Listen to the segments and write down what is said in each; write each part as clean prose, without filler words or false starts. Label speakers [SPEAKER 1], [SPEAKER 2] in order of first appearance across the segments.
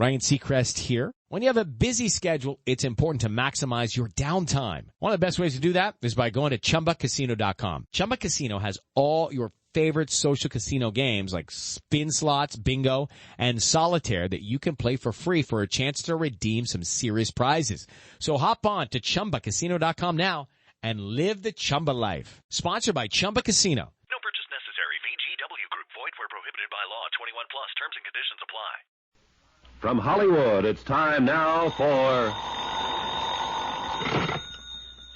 [SPEAKER 1] Ryan Seacrest here. When you have a busy schedule, it's important to maximize your downtime. One of the best ways to do that is by going to ChumbaCasino.com. Chumba Casino has all your favorite social casino games like spin slots, bingo, and solitaire that you can play for free for a chance to redeem some serious prizes. So hop on to ChumbaCasino.com now and live the Chumba life. Sponsored by Chumba Casino.
[SPEAKER 2] No purchase necessary. VGW Group. Void where prohibited by law. 21 plus. Terms and conditions apply.
[SPEAKER 3] From Hollywood, it's time now for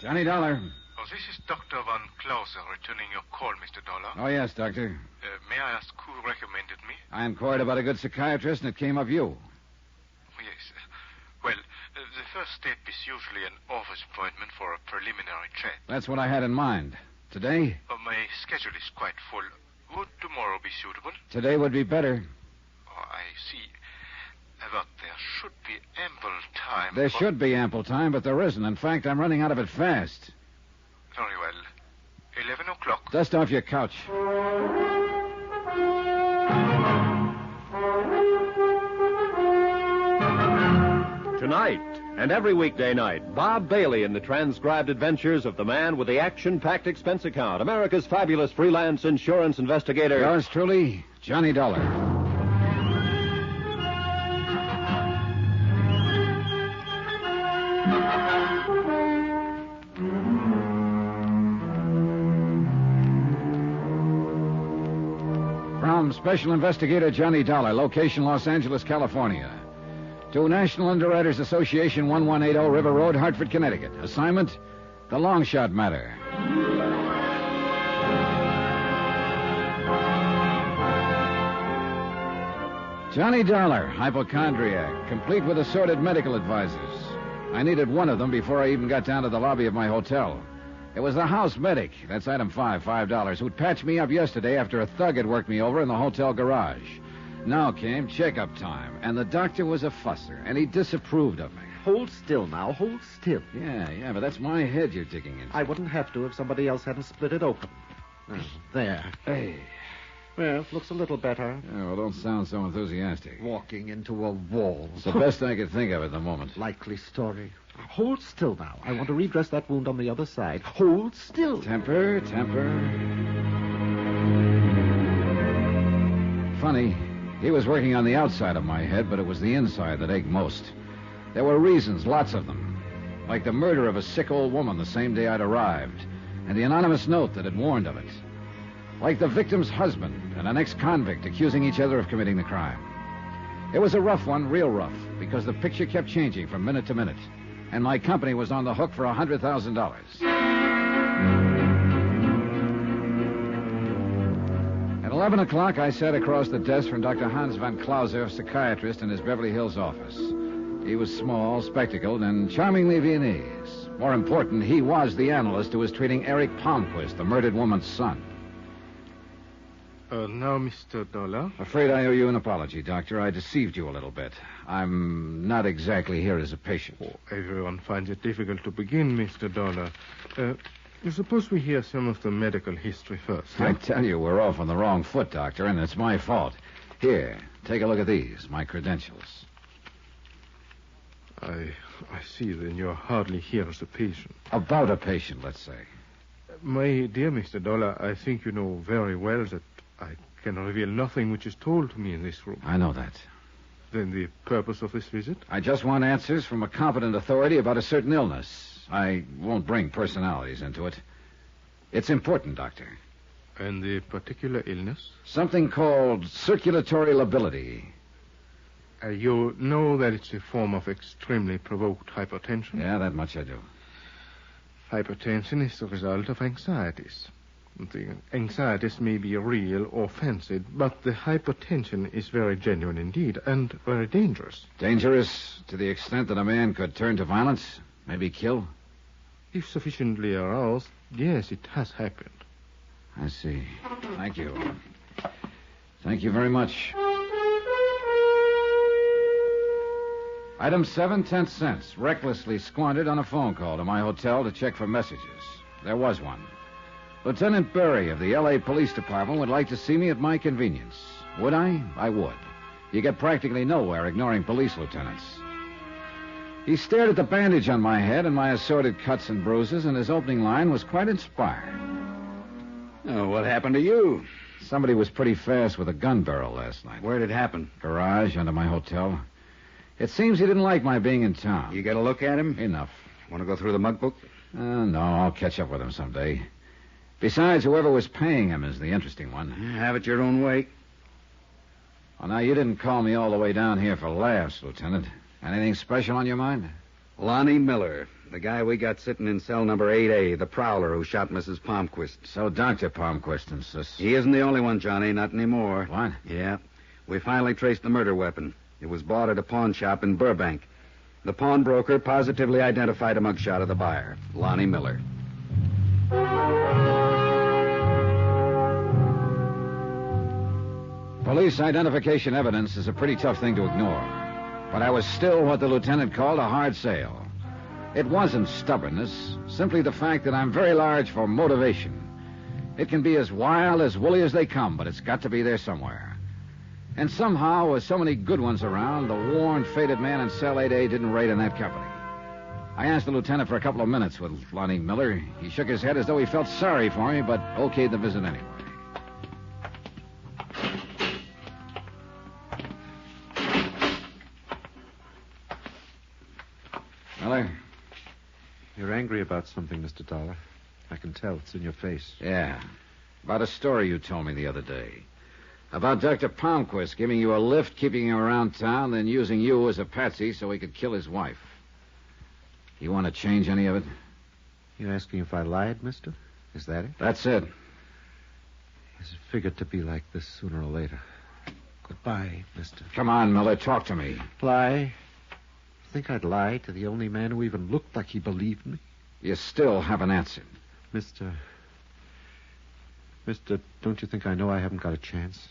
[SPEAKER 4] Johnny Dollar.
[SPEAKER 5] Oh, this is Dr. Von Clauser returning your call, Mr. Dollar.
[SPEAKER 4] Oh, yes, Doctor.
[SPEAKER 5] May I ask who recommended me?
[SPEAKER 4] I inquired about a good psychiatrist, and it came of you.
[SPEAKER 5] Oh, yes. Well, the first step is usually an office appointment for a preliminary chat.
[SPEAKER 4] That's what I had in mind. Today?
[SPEAKER 5] My schedule is quite full. Would tomorrow be suitable?
[SPEAKER 4] Today would be better.
[SPEAKER 5] Oh, I see. But there should be ample time.
[SPEAKER 4] There should be ample time, but there isn't. In fact, I'm running out of it fast.
[SPEAKER 5] Very well. 11 o'clock.
[SPEAKER 4] Dust off your couch.
[SPEAKER 3] Tonight and every weekday night, Bob Bailey in the transcribed adventures of the man with the action-packed expense account, America's fabulous freelance insurance investigator.
[SPEAKER 4] Yours truly, Johnny Dollar. From Special Investigator Johnny Dollar, location Los Angeles, California. To National Underwriters Association, 1180 River Road, Hartford, Connecticut. Assignment, the long shot matter. Johnny Dollar, hypochondriac, complete with assorted medical advisors. I needed one of them before I even got down to the lobby of my hotel. It was the house medic, that's item 5, $5, who'd patched me up yesterday after a thug had worked me over in the hotel garage. Now came checkup time, and the doctor was a fusser, and he disapproved of me.
[SPEAKER 6] Hold still now, hold still.
[SPEAKER 4] Yeah, but that's my head you're digging into.
[SPEAKER 6] I wouldn't have to if somebody else hadn't split it open. Oh, there.
[SPEAKER 4] Hey.
[SPEAKER 6] Well, looks a little better.
[SPEAKER 4] Yeah, well, don't sound so enthusiastic.
[SPEAKER 6] Walking into a wall.
[SPEAKER 4] It's the best I could think of at the moment.
[SPEAKER 6] Likely story. Hold still now. I want to redress that wound on the other side. Hold still.
[SPEAKER 4] Temper. Funny, he was working on the outside of my head, but it was the inside that ached most. There were reasons, lots of them. Like the murder of a sick old woman the same day I'd arrived, and the anonymous note that had warned of it. Like the victim's husband and an ex-convict accusing each other of committing the crime. It was a rough one, real rough, because the picture kept changing from minute to minute, and my company was on the hook for $100,000. At 11 o'clock, I sat across the desk from Dr. Hans von Clauser, psychiatrist, in his Beverly Hills office. He was small, spectacled, and charmingly Viennese. More important, he was the analyst who was treating Eric Palmquist, the murdered woman's son.
[SPEAKER 5] Now, Mr. Dollar.
[SPEAKER 4] Afraid I owe you an apology, Doctor. I deceived you a little bit. I'm not exactly here as a patient.
[SPEAKER 5] Oh, everyone finds it difficult to begin, Mr. Dollar. Suppose we hear some of the medical history first.
[SPEAKER 4] I tell you, we're off on the wrong foot, Doctor, and it's my fault. Here, take a look at these, my credentials.
[SPEAKER 5] I see, then you're hardly here as a patient.
[SPEAKER 4] About a patient, let's say.
[SPEAKER 5] My dear Mr. Dollar, I think you know very well that I can reveal nothing which is told to me in this room.
[SPEAKER 4] I know that.
[SPEAKER 5] Then the purpose of this visit?
[SPEAKER 4] I just want answers from a competent authority about a certain illness. I won't bring personalities into it. It's important, Doctor.
[SPEAKER 5] And the particular illness?
[SPEAKER 4] Something called circulatory lability.
[SPEAKER 5] You know that it's a form of extremely provoked hypertension?
[SPEAKER 4] Yeah, that much I do.
[SPEAKER 5] Hypertension is the result of anxieties. The anxieties may be real or fancied, but the hypertension is very genuine indeed, and very dangerous.
[SPEAKER 4] Dangerous to the extent that a man could turn to violence, maybe kill?
[SPEAKER 5] If sufficiently aroused, yes, it has happened.
[SPEAKER 4] I see. Thank you. Thank you very much. Item 7, 10 cents, recklessly squandered on a phone call to my hotel to check for messages. There was one. Lieutenant Berry of the L.A. Police Department would like to see me at my convenience. Would I? I would. You get practically nowhere ignoring police lieutenants. He stared at the bandage on my head and my assorted cuts and bruises, and his opening line was quite inspired.
[SPEAKER 7] Oh, what happened to you?
[SPEAKER 4] Somebody was pretty fast with a gun barrel last night.
[SPEAKER 7] Where'd it happen?
[SPEAKER 4] Garage under my hotel. It seems he didn't like my being in town.
[SPEAKER 7] You get a look at him?
[SPEAKER 4] Enough.
[SPEAKER 7] Want to go through the mug book?
[SPEAKER 4] No, I'll catch up with him someday. Besides, whoever was paying him is the interesting one.
[SPEAKER 7] Have it your own way.
[SPEAKER 4] Well, now, you didn't call me all the way down here for laughs, Lieutenant. Anything special on your mind?
[SPEAKER 7] Lonnie Miller, the guy we got sitting in cell number 8A, the prowler who shot Mrs. Palmquist.
[SPEAKER 4] So Dr. Palmquist insists.
[SPEAKER 7] He isn't the only one, Johnny, not anymore.
[SPEAKER 4] What?
[SPEAKER 7] Yeah. We finally traced the murder weapon. It was bought at a pawn shop in Burbank. The pawnbroker positively identified a mugshot of the buyer, Lonnie Miller.
[SPEAKER 4] Police identification evidence is a pretty tough thing to ignore. But I was still what the lieutenant called a hard sale. It wasn't stubbornness, simply the fact that I'm very large for motivation. It can be as wild, as woolly as they come, but it's got to be there somewhere. And somehow, with so many good ones around, the worn, faded man in cell 8A didn't rate in that company. I asked the lieutenant for a couple of minutes with Lonnie Miller. He shook his head as though he felt sorry for me, but okayed the visit anyway. Miller?
[SPEAKER 6] You're angry about something, Mr. Dollar. I can tell. It's in your face.
[SPEAKER 4] Yeah. About a story you told me the other day. About Dr. Palmquist giving you a lift, keeping him around town, then using you as a patsy so he could kill his wife. You want to change any of it?
[SPEAKER 6] You asking if I lied, mister? Is that it?
[SPEAKER 4] That's it.
[SPEAKER 6] Yes, it figured to be like this sooner or later. Goodbye, mister.
[SPEAKER 4] Come on, Miller, talk to me.
[SPEAKER 6] Lie? Think I'd lie to the only man who even looked like he believed me?
[SPEAKER 4] You still haven't answered.
[SPEAKER 6] Mister, don't you think I know I haven't got a chance?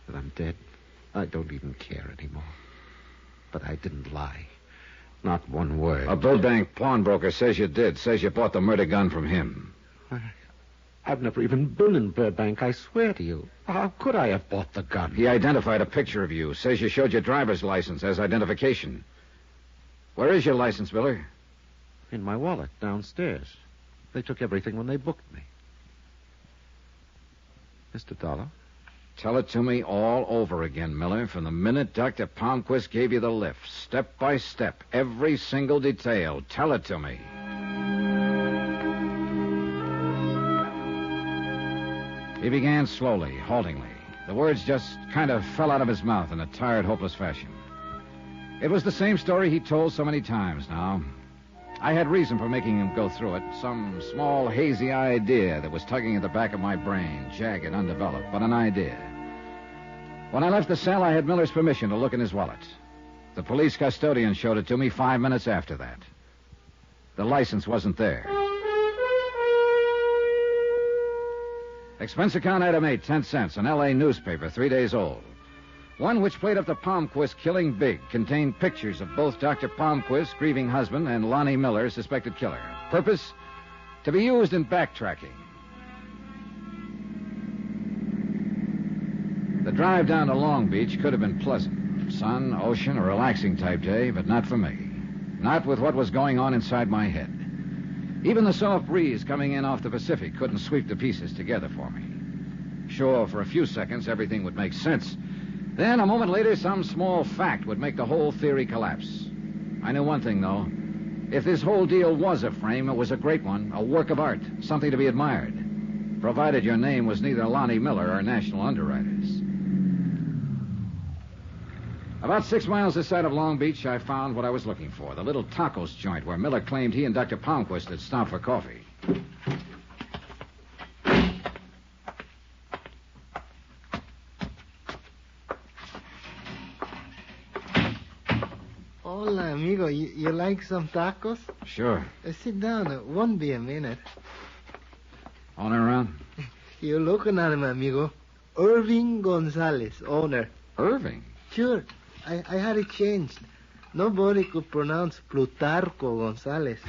[SPEAKER 6] That I'm dead? I don't even care anymore. But I didn't lie. Not one word.
[SPEAKER 4] A Burbank pawnbroker says you did. Says you bought the murder gun from him.
[SPEAKER 6] I've never even been in Burbank, I swear to you. How could I have bought the gun?
[SPEAKER 4] He identified a picture of you. Says you showed your driver's license as identification. Where is your license, Miller?
[SPEAKER 6] In my wallet, downstairs. They took everything when they booked me. Mr. Dollar?
[SPEAKER 4] Tell it to me all over again, Miller, from the minute Dr. Palmquist gave you the lift. Step by step, every single detail. Tell it to me. He began slowly, haltingly. The words just kind of fell out of his mouth in a tired, hopeless fashion. It was the same story he told so many times now. I had reason for making him go through it. Some small, hazy idea that was tugging at the back of my brain, jagged, undeveloped, but an idea. When I left the cell, I had Miller's permission to look in his wallet. The police custodian showed it to me 5 minutes after that. The license wasn't there. Expense account item 8, 10 cents, an L.A. newspaper, 3 days old. One which played up the Palmquist killing big, contained pictures of both Dr. Palmquist's grieving husband and Lonnie Miller, suspected killer. Purpose? To be used in backtracking. The drive down to Long Beach could have been pleasant. Sun, ocean, a relaxing type day, but not for me. Not with what was going on inside my head. Even the soft breeze coming in off the Pacific couldn't sweep the pieces together for me. Sure, for a few seconds, everything would make sense. Then, a moment later, some small fact would make the whole theory collapse. I knew one thing, though. If this whole deal was a frame, it was a great one, a work of art, something to be admired, provided your name was neither Lonnie Miller or National Underwriters. About 6 miles this side of Long Beach, I found what I was looking for, the little tacos joint where Miller claimed he and Dr. Palmquist had stopped for coffee.
[SPEAKER 8] Hola, amigo. You like some tacos?
[SPEAKER 4] Sure.
[SPEAKER 8] Sit down. It won't be a minute.
[SPEAKER 4] Owner around?
[SPEAKER 8] You're looking at him, amigo. Irving Gonzalez, owner.
[SPEAKER 4] Irving?
[SPEAKER 8] Sure. I had it changed. Nobody could pronounce Plutarco Gonzalez.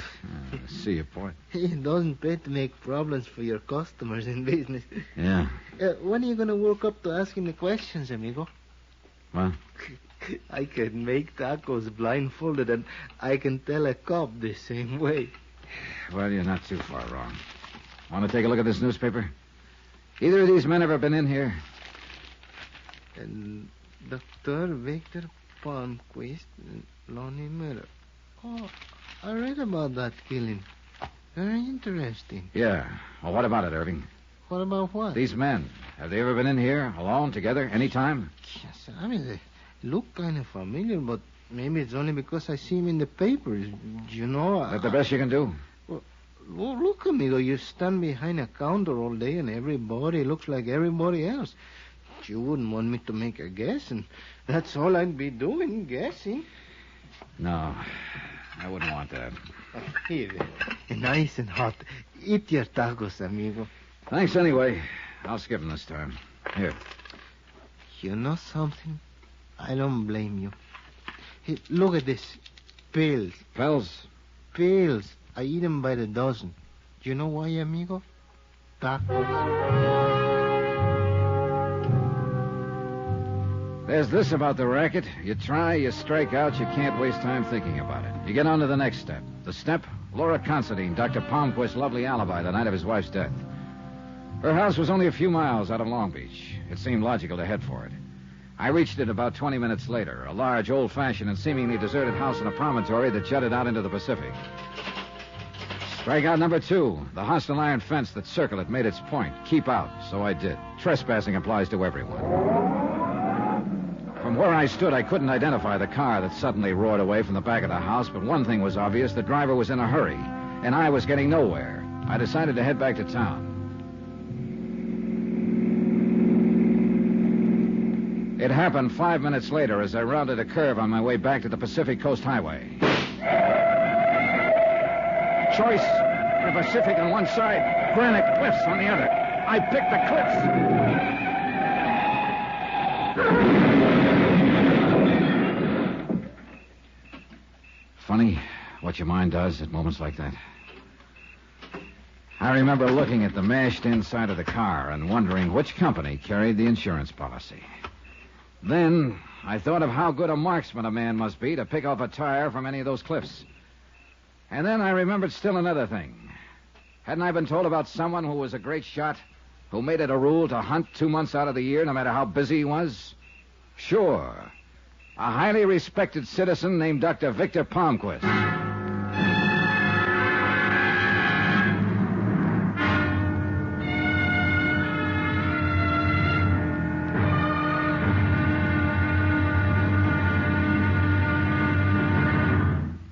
[SPEAKER 4] I see your point.
[SPEAKER 8] He doesn't pay to make problems for your customers in business.
[SPEAKER 4] Yeah.
[SPEAKER 8] When are you going to work up to asking the questions, amigo?
[SPEAKER 4] What?
[SPEAKER 8] I can make tacos blindfolded, and I can tell a cop the same way.
[SPEAKER 4] Well, you're not too far wrong. Want to take a look at this newspaper? Either of these men ever been in here?
[SPEAKER 8] And Dr. Victor Palmquist and Lonnie Miller. Oh, I read about that killing. Very interesting.
[SPEAKER 4] Yeah. Well, what about it, Irving?
[SPEAKER 8] What about what?
[SPEAKER 4] These men, have they ever been in here, alone, together, any time?
[SPEAKER 8] Yes, I mean, they look kind of familiar, but maybe it's only because I see them in the papers. You know,
[SPEAKER 4] Is that the best you can do?
[SPEAKER 8] Well, look, amigo, you stand behind a counter all day and everybody looks like everybody else. You wouldn't want me to make a guess, and that's all I'd be doing, guessing.
[SPEAKER 4] No, I wouldn't want that.
[SPEAKER 8] Here, nice and hot. Eat your tacos, amigo.
[SPEAKER 4] Thanks anyway. I'll skip them this time. Here.
[SPEAKER 8] You know something? I don't blame you. Hey, look at this. Pills.
[SPEAKER 4] Pills?
[SPEAKER 8] Pills. I eat them by the dozen. Do you know why, amigo? Tacos.
[SPEAKER 4] There's this about the racket. You try, you strike out, you can't waste time thinking about it. You get on to the next step. The step? Laura Considine, Dr. Palmquist's lovely alibi the night of his wife's death. Her house was only a few miles out of Long Beach. It seemed logical to head for it. I reached it about 20 minutes later, a large, old-fashioned and seemingly deserted house on a promontory that jutted out into the Pacific. Strikeout number 2, the hostile iron fence that circled it made its point. Keep out. So I did. Trespassing applies to everyone. From where I stood, I couldn't identify the car that suddenly roared away from the back of the house, but one thing was obvious. The driver was in a hurry, and I was getting nowhere. I decided to head back to town. It happened 5 minutes later as I rounded a curve on my way back to the Pacific Coast Highway. Choice, the Pacific on one side, granite cliffs on the other. I picked the cliffs. Funny what your mind does at moments like that. I remember looking at the mashed inside of the car and wondering which company carried the insurance policy. Then I thought of how good a marksman a man must be to pick off a tire from any of those cliffs. And then I remembered still another thing. Hadn't I been told about someone who was a great shot, who made it a rule to hunt 2 months out of the year no matter how busy he was? Sure. A highly respected citizen named Dr. Victor Palmquist.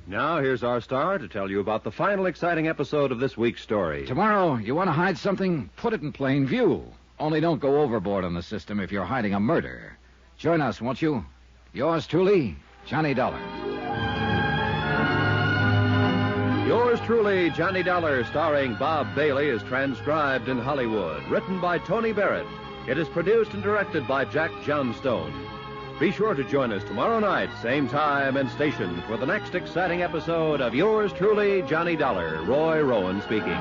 [SPEAKER 3] Now, here's our star to tell you about the final exciting episode of this week's story.
[SPEAKER 4] Tomorrow, you want to hide something? Put it in plain view. Only don't go overboard on the system if you're hiding a murder. Join us, won't you? Yours truly, Johnny Dollar.
[SPEAKER 3] Yours truly, Johnny Dollar, starring Bob Bailey, is transcribed in Hollywood. Written by Tony Barrett. It is produced and directed by Jack Johnstone. Be sure to join us tomorrow night, same time and station, for the next exciting episode of Yours truly, Johnny Dollar. Roy Rowan speaking.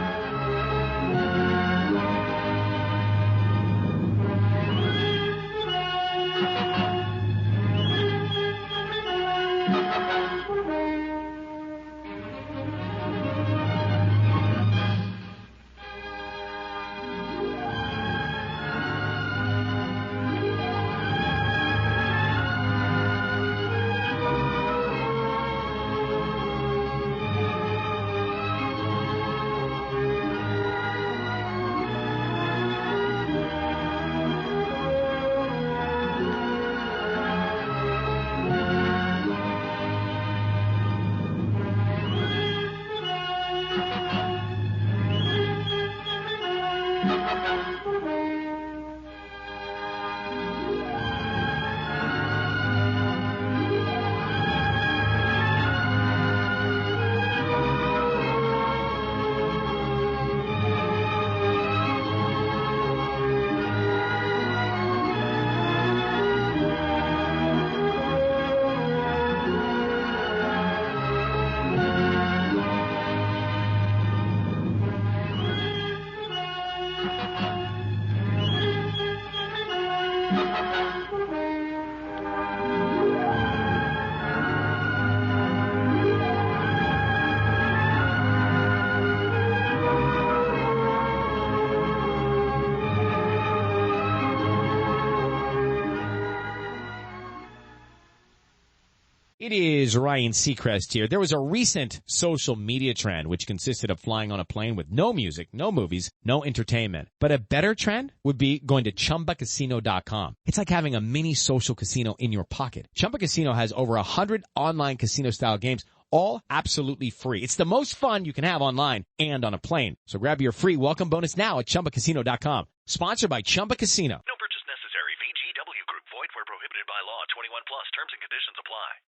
[SPEAKER 1] It is Ryan Seacrest here. There was a recent social media trend which consisted of flying on a plane with no music, no movies, no entertainment. But a better trend would be going to ChumbaCasino.com. It's like having a mini social casino in your pocket. Chumba Casino has over 100 online casino-style games, all absolutely free. It's the most fun you can have online and on a plane. So grab your free welcome bonus now at ChumbaCasino.com. Sponsored by Chumba Casino.
[SPEAKER 2] No purchase necessary. VGW Group. Void where prohibited by law. 21 plus. Terms and conditions apply.